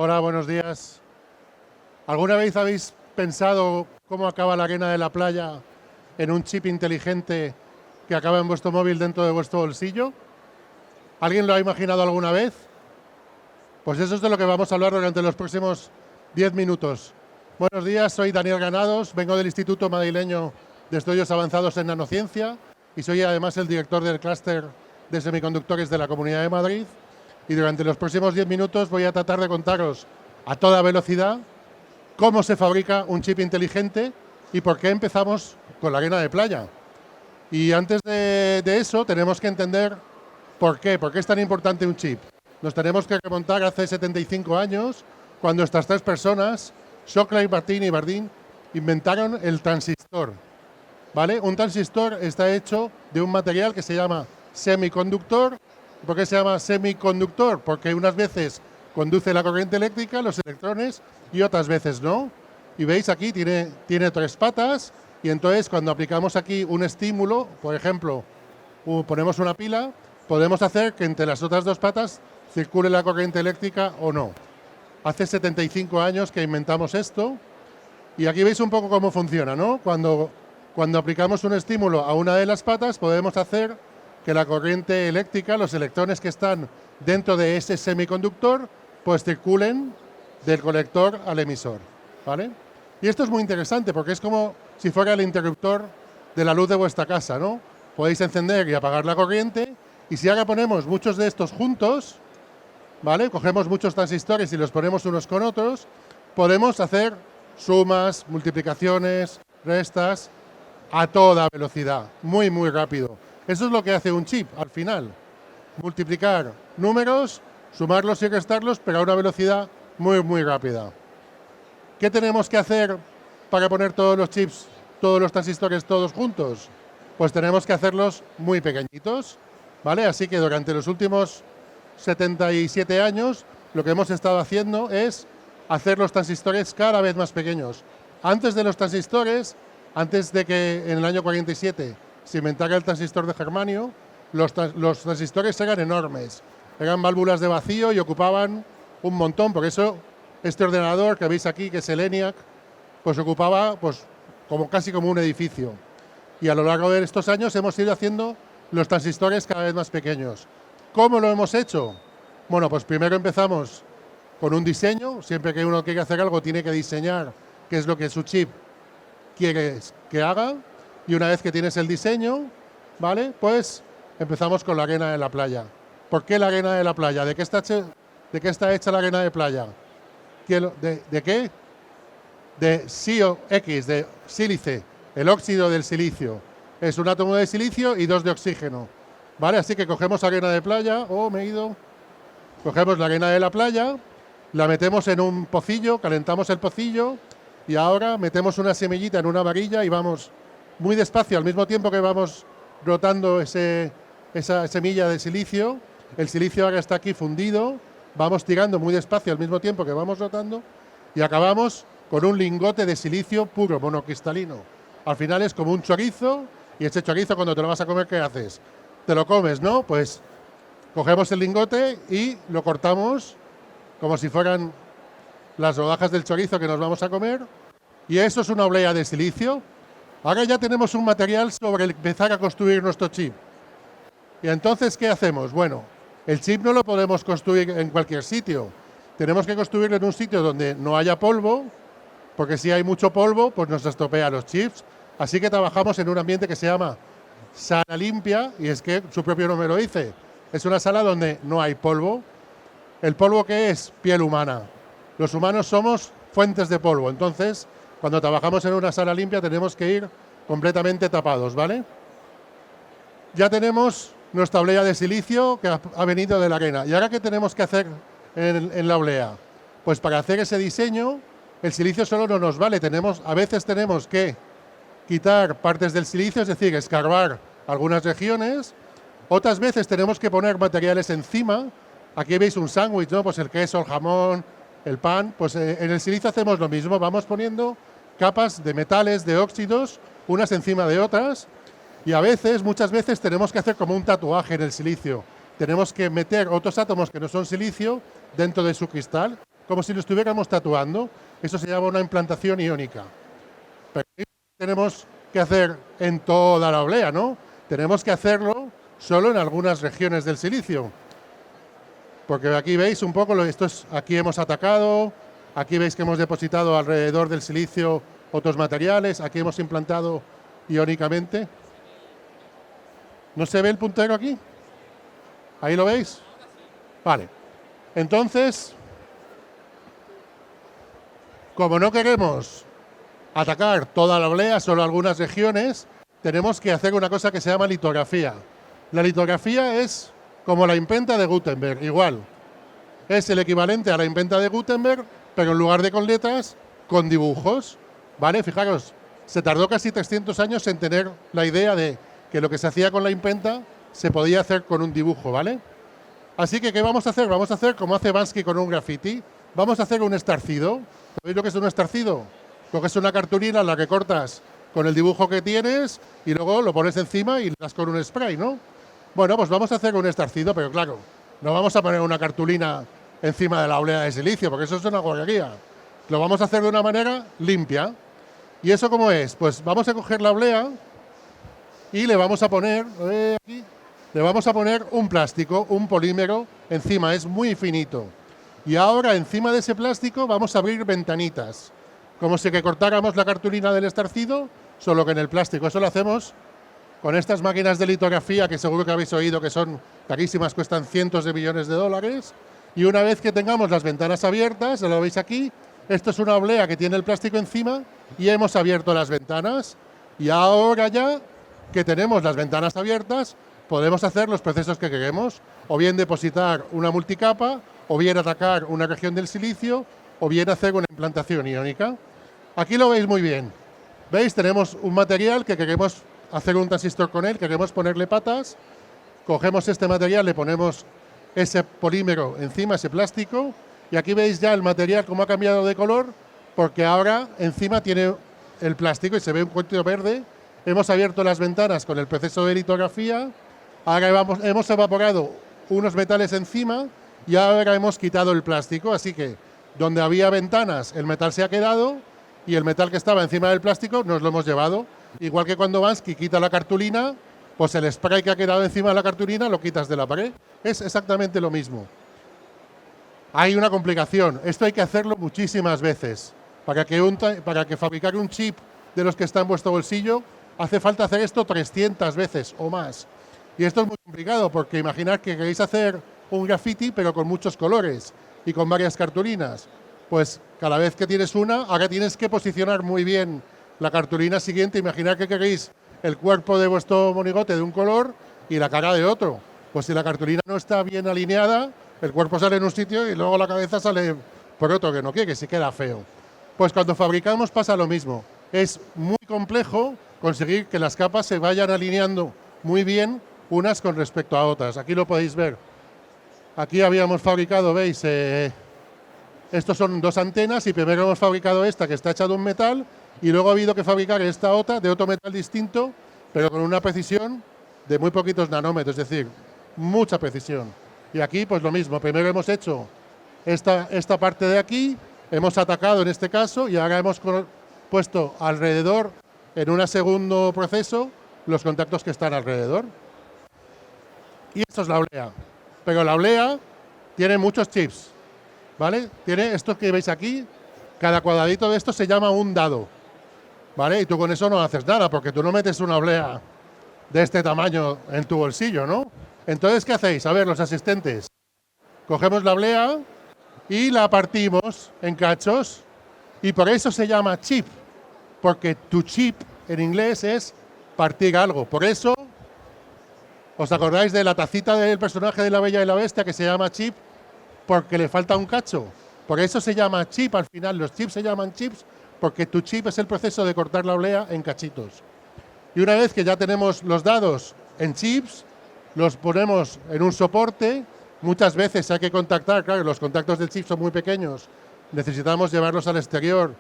Hola, buenos días. ¿Alguna vez habéis pensado cómo acaba la arena de la playa en un chip inteligente que acaba en vuestro móvil dentro de vuestro bolsillo? ¿Alguien lo ha imaginado alguna vez? Pues eso es de lo que vamos a hablar durante los próximos 10 minutos. Buenos días, soy Daniel Granados, vengo del Instituto Madrileño de Estudios Avanzados en Nanociencia y soy además el director del clúster de semiconductores de la Comunidad de Madrid. Y durante los próximos 10 minutos voy a tratar de contaros a toda velocidad cómo se fabrica un chip inteligente y por qué empezamos con la arena de playa. Y antes de eso tenemos que entender por qué es tan importante un chip. Nos tenemos que remontar hace 75 años, cuando estas tres personas, Shockley, Martin y Bardeen, inventaron el transistor. ¿Vale? Un transistor está hecho de un material que se llama semiconductor. ¿Por qué se llama semiconductor? Porque unas veces conduce la corriente eléctrica, los electrones, y otras veces no. Y veis aquí tiene tres patas, y entonces cuando aplicamos aquí un estímulo, por ejemplo, ponemos una pila, podemos hacer que entre las otras dos patas circule la corriente eléctrica o no. Hace 75 años que inventamos esto, y aquí veis un poco cómo funciona, ¿no? Cuando aplicamos un estímulo a una de las patas, podemos hacer que la corriente eléctrica, los electrones que están dentro de ese semiconductor, pues circulen del colector al emisor, ¿vale? Y esto es muy interesante porque es como si fuera el interruptor de la luz de vuestra casa, ¿no? Podéis encender y apagar la corriente, y si ahora ponemos muchos de estos juntos, ¿vale? Cogemos muchos transistores y los ponemos unos con otros, podemos hacer sumas, multiplicaciones, restas a toda velocidad, muy, muy rápido. Eso es lo que hace un chip, al final. Multiplicar números, sumarlos y restarlos, pero a una velocidad muy, muy rápida. ¿Qué tenemos que hacer para poner todos los chips, todos los transistores, todos juntos? Pues tenemos que hacerlos muy pequeñitos, ¿vale? Así que durante los últimos 77 años, lo que hemos estado haciendo es hacer los transistores cada vez más pequeños. Antes de los transistores, antes de que en el año 47 se inventara el transistor de germanio, los transistores eran enormes. Eran válvulas de vacío y ocupaban un montón. Por eso este ordenador que veis aquí, que es el ENIAC, pues ocupaba casi como un edificio. Y a lo largo de estos años hemos ido haciendo los transistores cada vez más pequeños. ¿Cómo lo hemos hecho? Bueno, pues primero empezamos con un diseño. Siempre que uno quiere hacer algo tiene que diseñar qué es lo que su chip quiere que haga. Y una vez que tienes el diseño, ¿vale? Pues empezamos con la arena de la playa. ¿Por qué la arena de la playa? ¿De qué está hecha la arena de playa? ¿De qué? De SiO(X), de sílice, el óxido del silicio. Es un átomo de silicio y dos de oxígeno. ¿Vale? Así que cogemos arena de playa, cogemos la arena de la playa, la metemos en un pocillo, calentamos el pocillo y ahora metemos una semillita en una varilla y vamos muy despacio, al mismo tiempo que vamos rotando esa semilla de silicio. El silicio ahora está aquí fundido, vamos tirando muy despacio al mismo tiempo que vamos rotando y acabamos con un lingote de silicio puro, monocristalino. Al final es como un chorizo, y ese chorizo cuando te lo vas a comer, ¿qué haces? Te lo comes, ¿no? Pues cogemos el lingote y lo cortamos como si fueran las rodajas del chorizo que nos vamos a comer, y eso es una oblea de silicio. Ahora ya tenemos un material sobre el que empezar a construir nuestro chip. ¿Y entonces qué hacemos? Bueno, el chip no lo podemos construir en cualquier sitio. Tenemos que construirlo en un sitio donde no haya polvo, porque si hay mucho polvo, pues nos estropea los chips. Así que trabajamos en un ambiente que se llama sala limpia, y es que su propio nombre lo dice. Es una sala donde no hay polvo. ¿El polvo qué es? Piel humana. Los humanos somos fuentes de polvo, entonces cuando trabajamos en una sala limpia tenemos que ir completamente tapados, ¿vale? Ya tenemos nuestra oblea de silicio que ha venido de la arena. ¿Y ahora qué tenemos que hacer en la oblea? Pues para hacer ese diseño, el silicio solo no nos vale. A veces tenemos que quitar partes del silicio, es decir, escarbar algunas regiones. Otras veces tenemos que poner materiales encima. Aquí veis un sándwich, ¿no? Pues el queso, el jamón, el pan. Pues en el silicio hacemos lo mismo. Vamos poniendo capas de metales, de óxidos, unas encima de otras. Y muchas veces tenemos que hacer como un tatuaje en el silicio. Tenemos que meter otros átomos que no son silicio dentro de su cristal como si lo estuviéramos tatuando. Eso se llama una implantación iónica. Pero tenemos que hacer en toda la oblea, ¿no? Tenemos que hacerlo solo en algunas regiones del silicio. Porque aquí veis un poco, aquí hemos atacado, aquí veis que hemos depositado alrededor del silicio otros materiales, aquí hemos implantado iónicamente. ¿No se ve el puntero aquí? ¿Ahí lo veis? Vale. Entonces, como no queremos atacar toda la oblea, solo algunas regiones, tenemos que hacer una cosa que se llama litografía. La litografía es como la imprenta de Gutenberg, igual. Es el equivalente a la imprenta de Gutenberg, pero en lugar de con letras, con dibujos. ¿Vale? Fijaros, se tardó casi 300 años en tener la idea de que lo que se hacía con la imprenta se podía hacer con un dibujo, ¿vale? Así que, ¿qué vamos a hacer? Vamos a hacer como hace Banksy con un graffiti. Vamos a hacer un estarcido. ¿Sabéis lo que es un estarcido? Coges una cartulina en la que cortas con el dibujo que tienes y luego lo pones encima y le das con un spray, ¿no? Bueno, pues vamos a hacer un estarcido, pero claro, no vamos a poner una cartulina encima de la oblea de silicio, porque eso es una guarrería. Lo vamos a hacer de una manera limpia. ¿Y eso cómo es? Pues vamos a coger la oblea y le vamos a poner, aquí, le vamos a poner un plástico, un polímero encima, es muy finito. Y ahora encima de ese plástico vamos a abrir ventanitas, como si que cortáramos la cartulina del estarcido, solo que en el plástico. Eso lo hacemos con estas máquinas de litografía que seguro que habéis oído que son carísimas, cuestan cientos de millones de dólares. Y una vez que tengamos las ventanas abiertas, lo veis aquí, esto es una oblea que tiene el plástico encima y hemos abierto las ventanas. Y ahora ya que tenemos las ventanas abiertas, podemos hacer los procesos que queremos, o bien depositar una multicapa, o bien atacar una región del silicio, o bien hacer una implantación iónica. Aquí lo veis muy bien. ¿Veis? Tenemos un material que queremos hacer un transistor con él, queremos ponerle patas, cogemos este material, le ponemos ese polímero encima, ese plástico, y aquí veis ya el material cómo ha cambiado de color, porque ahora encima tiene el plástico y se ve un cuento verde. Hemos abierto las ventanas con el proceso de litografía, ahora hemos evaporado unos metales encima y ahora hemos quitado el plástico, así que donde había ventanas el metal se ha quedado y el metal que estaba encima del plástico nos lo hemos llevado. Igual que cuando Banksy quita la cartulina, pues el spray que ha quedado encima de la cartulina lo quitas de la pared. Es exactamente lo mismo. Hay una complicación. Esto hay que hacerlo muchísimas veces. Para que fabricar un chip de los que está en vuestro bolsillo, hace falta hacer esto 300 veces o más. Y esto es muy complicado porque imaginad que queréis hacer un graffiti pero con muchos colores y con varias cartulinas. Pues cada vez que tienes una, ahora tienes que posicionar muy bien la cartulina siguiente. Imaginad que queréis el cuerpo de vuestro monigote de un color y la cara de otro. Pues si la cartulina no está bien alineada, el cuerpo sale en un sitio y luego la cabeza sale por otro que no quiere, que sí queda feo. Pues cuando fabricamos pasa lo mismo. Es muy complejo conseguir que las capas se vayan alineando muy bien unas con respecto a otras. Aquí lo podéis ver. Aquí habíamos fabricado, veis, estos son dos antenas y primero hemos fabricado esta que está hecha de un metal y luego ha habido que fabricar esta otra de otro metal distinto, pero con una precisión de muy poquitos nanómetros, es decir, mucha precisión. Y aquí pues lo mismo, primero hemos hecho esta parte de aquí, hemos atacado en este caso y ahora hemos puesto alrededor, en un segundo proceso, los contactos que están alrededor. Y esto es la oblea. Pero la oblea tiene muchos chips, ¿vale? Tiene esto que veis aquí, cada cuadradito de esto se llama un dado, ¿vale? Y tú con eso no haces nada, porque tú no metes una oblea de este tamaño en tu bolsillo, ¿no? Entonces, ¿qué hacéis? A ver, los asistentes. Cogemos la oblea y la partimos en cachos y por eso se llama chip, porque tu chip en inglés es partir algo. Por eso, ¿os acordáis de la tacita del personaje de La Bella y la Bestia que se llama chip? Porque le falta un cacho. Por eso se llama chip al final. Los chips se llaman chips porque tu chip es el proceso de cortar la oblea en cachitos. Y una vez que ya tenemos los dados en chips, los ponemos en un soporte. Muchas veces hay que contactar, claro, los contactos del chip son muy pequeños. Necesitamos llevarlos al exterior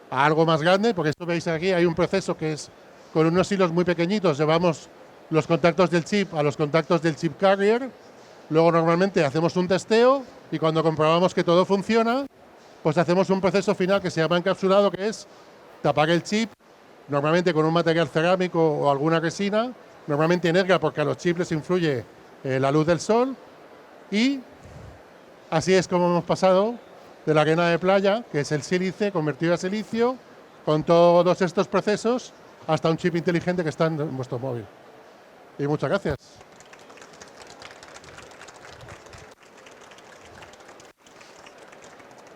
a algo más grande, porque esto veis aquí, hay un proceso que es con unos hilos muy pequeñitos, llevamos los contactos del chip a los contactos del chip carrier. Luego normalmente hacemos un testeo y cuando comprobamos que todo funciona, pues hacemos un proceso final que se llama encapsulado, que es tapar el chip, normalmente con un material cerámico o alguna resina, normalmente negra porque a los chips les influye la luz del sol, y así es como hemos pasado de la arena de playa, que es el sílice convertido a silicio, con todos estos procesos, hasta un chip inteligente que está en vuestro móvil. Y muchas gracias.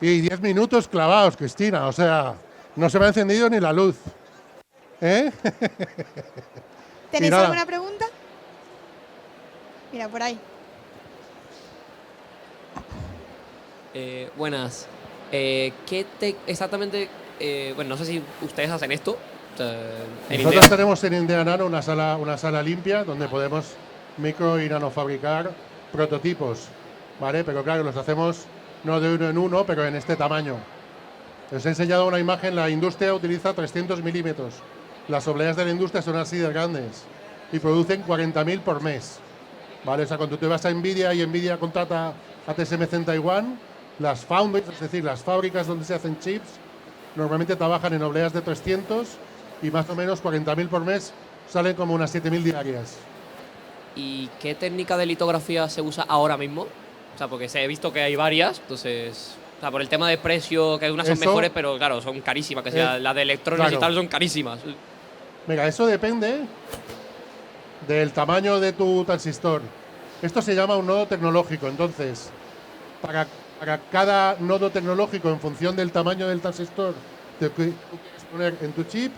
Y 10 minutos clavados, Cristina, o sea, no se me ha encendido ni la luz. ¿Eh? ¿Tenéis alguna pregunta? Mira, por ahí. Buenas. Exactamente, bueno, no sé si ustedes hacen esto. Nosotros tenemos en Indea Nano una sala limpia donde podemos micro y nanofabricar prototipos, ¿vale? Pero claro, los hacemos no de uno en uno, pero en este tamaño. Os he enseñado una imagen, la industria utiliza 300 milímetros. Las obleas de la industria son así de grandes y producen 40.000 por mes, ¿vale? O sea, cuando tú vas a Nvidia y Nvidia contrata a TSMC en Taiwán, las foundries, es decir, las fábricas donde se hacen chips, normalmente trabajan en obleas de 300 y más o menos 40.000 por mes, salen como unas 7.000 diarias. ¿Y qué técnica de litografía se usa ahora mismo? O sea, porque he visto que hay varias, entonces... O sea, por el tema de precio, que unas son mejores, pero claro, son carísimas, que sea las de electrones y tal son carísimas. Venga, eso depende del tamaño de tu transistor. Esto se llama un nodo tecnológico, entonces, para cada nodo tecnológico, en función del tamaño del transistor que tú quieres poner en tu chip,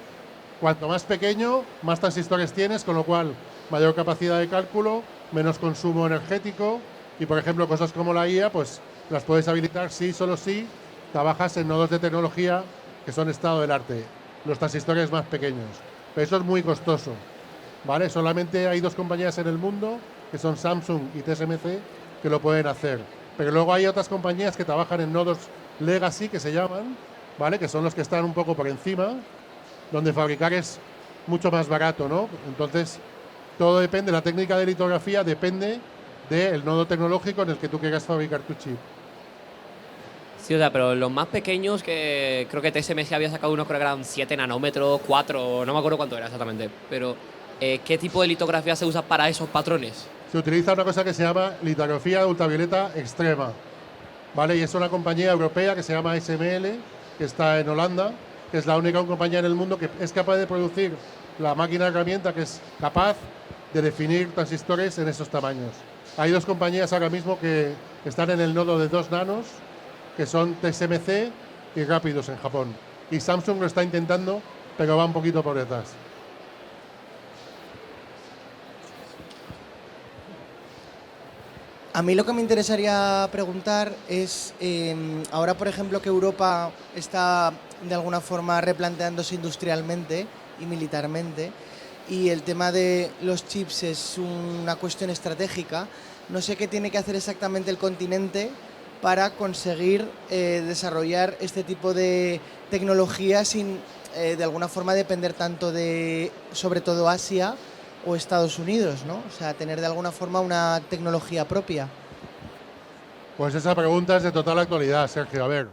cuanto más pequeño, más transistores tienes, con lo cual mayor capacidad de cálculo, menos consumo energético, y por ejemplo cosas como la IA, pues las puedes habilitar solo si trabajas en nodos de tecnología que son estado del arte, los transistores más pequeños. Pero eso es muy costoso, ¿vale? Solamente hay 2 compañías en el mundo, que son Samsung y TSMC, que lo pueden hacer. Pero luego hay otras compañías que trabajan en nodos legacy, que se llaman, ¿vale? Que son los que están un poco por encima, donde fabricar es mucho más barato, ¿no? Entonces, todo depende, la técnica de litografía depende del nodo tecnológico en el que tú quieras fabricar tu chip. Sí, o sea, pero los más pequeños, que creo que TSMC había sacado uno, creo que eran 7 nanómetros, 4, no me acuerdo cuánto era exactamente. Pero, ¿qué tipo de litografía se usa para esos patrones? Se utiliza una cosa que se llama litografía ultravioleta extrema, ¿vale? Y es una compañía europea que se llama SML, que está en Holanda, que es la única compañía en el mundo que es capaz de producir la máquina herramienta que es capaz de definir transistores en esos tamaños. Hay 2 compañías ahora mismo que están en el nodo de 2 nanos, que son TSMC y Rapidus en Japón. Y Samsung lo está intentando, pero va un poquito por detrás. A mí lo que me interesaría preguntar es, ahora por ejemplo que Europa está de alguna forma replanteándose industrialmente y militarmente, y el tema de los chips es una cuestión estratégica, no sé qué tiene que hacer exactamente el continente para conseguir desarrollar este tipo de tecnología sin de alguna forma depender tanto de, sobre todo, Asia o Estados Unidos, ¿no? O sea, tener de alguna forma una tecnología propia. Pues esa pregunta es de total actualidad, Sergio. A ver,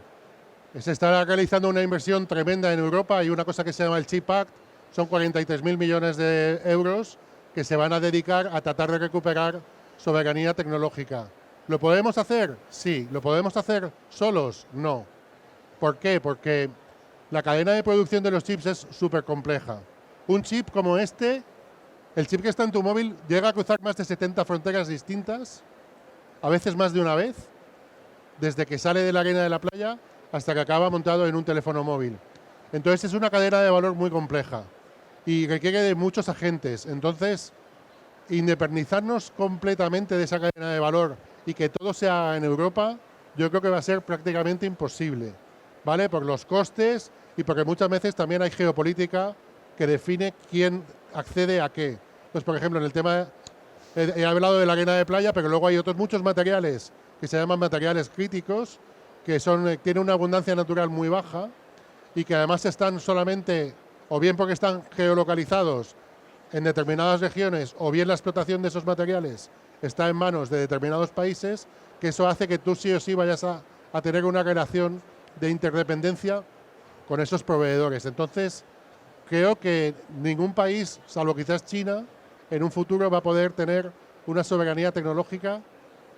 se está realizando una inversión tremenda en Europa. Hay una cosa que se llama el Chip Act, son 43.000 millones de euros que se van a dedicar a tratar de recuperar soberanía tecnológica. ¿Lo podemos hacer? Sí. ¿Lo podemos hacer solos? No. ¿Por qué? Porque la cadena de producción de los chips es súper compleja. Un chip como este, el chip que está en tu móvil, llega a cruzar más de 70 fronteras distintas, a veces más de una vez, desde que sale de la arena de la playa hasta que acaba montado en un teléfono móvil. Entonces es una cadena de valor muy compleja y requiere de muchos agentes. Entonces, independizarnos completamente de esa cadena de valor y que todo sea en Europa, yo creo que va a ser prácticamente imposible, ¿vale? Por los costes y porque muchas veces también hay geopolítica que define quién accede a qué. Pues, por ejemplo, en el tema, he hablado de la arena de playa, pero luego hay otros muchos materiales que se llaman materiales críticos, que tienen una abundancia natural muy baja y que además están solamente, o bien porque están geolocalizados en determinadas regiones, o bien la explotación de esos materiales está en manos de determinados países, que eso hace que tú sí o sí vayas a tener una relación de interdependencia con esos proveedores. Entonces, creo que ningún país, salvo quizás China, en un futuro va a poder tener una soberanía tecnológica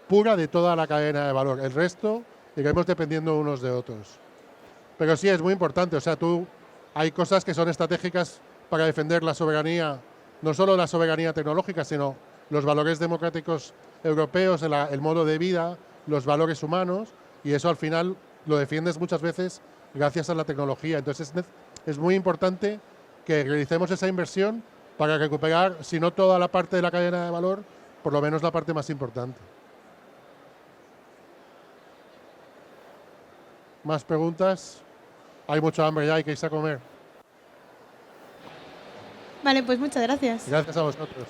pura de toda la cadena de valor. El resto iremos dependiendo unos de otros. Pero sí, es muy importante. O sea, hay cosas que son estratégicas para defender la soberanía, no solo la soberanía tecnológica, sino los valores democráticos europeos, el modo de vida, los valores humanos, y eso al final lo defiendes muchas veces gracias a la tecnología. Entonces es muy importante que realicemos esa inversión para recuperar, si no toda la parte de la cadena de valor, por lo menos la parte más importante. ¿Más preguntas? Hay mucha hambre ya, hay que irse a comer. Vale, pues muchas gracias. Gracias a vosotros.